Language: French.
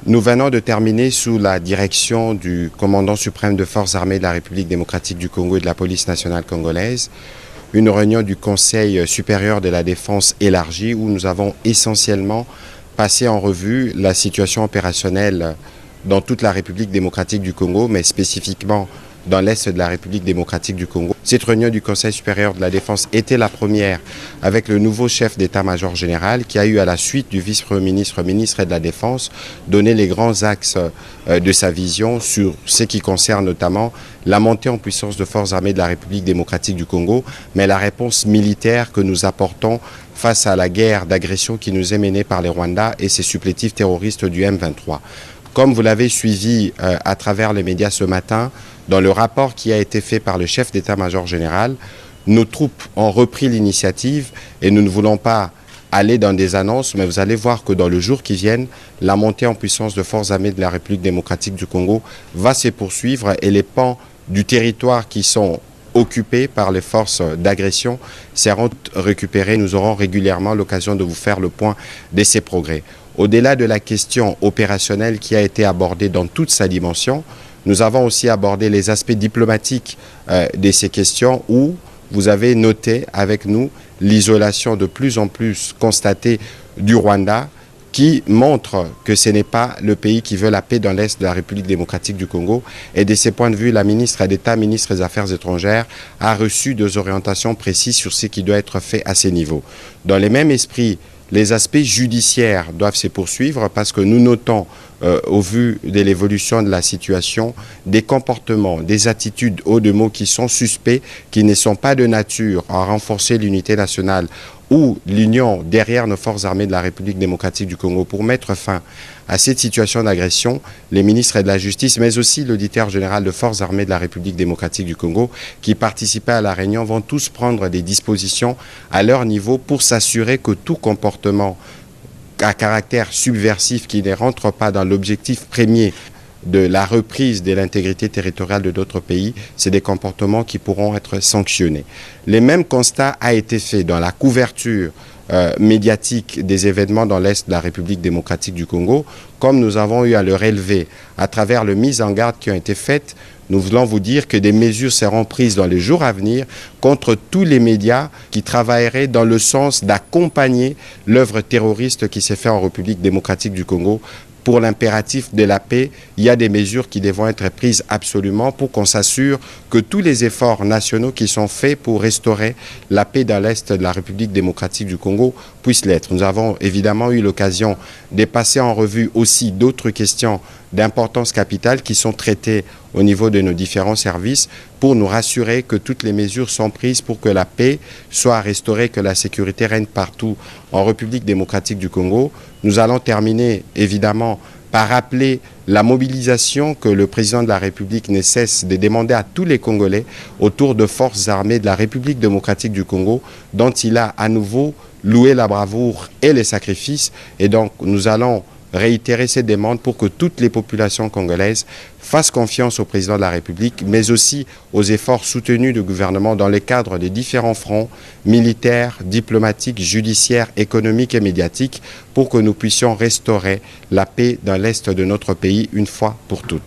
Nous venons de terminer sous la direction du commandant suprême de forces armées de la République démocratique du Congo et de la police nationale congolaise une réunion du Conseil supérieur de la défense élargie où nous avons essentiellement passé en revue la situation opérationnelle dans toute la République démocratique du Congo, mais spécifiquement dans l'Est de la République démocratique du Congo. Cette réunion du Conseil supérieur de la défense était la première avec le nouveau chef d'état-major général qui a eu à la suite du vice-premier ministre, ministre de la Défense, donné les grands axes de sa vision sur ce qui concerne notamment la montée en puissance de forces armées de la République démocratique du Congo, mais la réponse militaire que nous apportons face à la guerre d'agression qui nous est menée par les Rwandais et ses supplétifs terroristes du M23. Comme vous l'avez suivi à travers les médias ce matin, dans le rapport qui a été fait par le chef d'état-major général, nos troupes ont repris l'initiative et nous ne voulons pas aller dans des annonces, mais vous allez voir que dans le jour qui vient, la montée en puissance de forces armées de la République démocratique du Congo va se poursuivre et les pans du territoire qui sont occupés par les forces d'agression seront récupérés. Nous aurons régulièrement l'occasion de vous faire le point de ces progrès. Au-delà de la question opérationnelle qui a été abordée dans toute sa dimension, nous avons aussi abordé les aspects diplomatiques de ces questions où vous avez noté avec nous l'isolation de plus en plus constatée du Rwanda qui montre que ce n'est pas le pays qui veut la paix dans l'Est de la République démocratique du Congo. Et de ce point de vue, la ministre d'État, ministre des Affaires étrangères, a reçu des orientations précises sur ce qui doit être fait à ces niveaux. Dans le même esprit, les aspects judiciaires doivent se poursuivre parce que nous notons, au vu de l'évolution de la situation, des comportements, des attitudes haut de mots qui sont suspects, qui ne sont pas de nature à renforcer l'unité nationale ou l'union derrière nos forces armées de la République démocratique du Congo pour mettre fin à cette situation d'agression. Les ministres de la Justice, mais aussi l'auditeur général de forces armées de la République démocratique du Congo, qui participaient à la réunion, vont tous prendre des dispositions à leur niveau pour s'assurer que tout comportement à caractère subversif qui ne rentre pas dans l'objectif premier de la reprise de l'intégrité territoriale de d'autres pays, c'est des comportements qui pourront être sanctionnés. Le même constat a été fait dans la couverture médiatique des événements dans l'Est de la République démocratique du Congo, comme nous avons eu à le relever à travers les mises en garde qui ont été faites. Nous voulons vous dire que des mesures seront prises dans les jours à venir contre tous les médias qui travailleraient dans le sens d'accompagner l'œuvre terroriste qui s'est faite en République démocratique du Congo. Pour l'impératif de la paix, il y a des mesures qui devront être prises absolument pour qu'on s'assure que tous les efforts nationaux qui sont faits pour restaurer la paix dans l'Est de la République démocratique du Congo puissent l'être. Nous avons évidemment eu l'occasion de passer en revue aussi d'autres questions d'importance capitale qui sont traitées au niveau de nos différents services pour nous rassurer que toutes les mesures sont prises pour que la paix soit restaurée, que la sécurité règne partout en République démocratique du Congo. Nous allons terminer évidemment par rappeler la mobilisation que le président de la République ne cesse de demander à tous les Congolais autour de forces armées de la République démocratique du Congo, dont il a à nouveau loué la bravoure et les sacrifices. Et donc nous allons réitérer ces demandes pour que toutes les populations congolaises fassent confiance au président de la République, mais aussi aux efforts soutenus du gouvernement dans le cadre des différents fronts militaires, diplomatiques, judiciaires, économiques et médiatiques pour que nous puissions restaurer la paix dans l'Est de notre pays une fois pour toutes.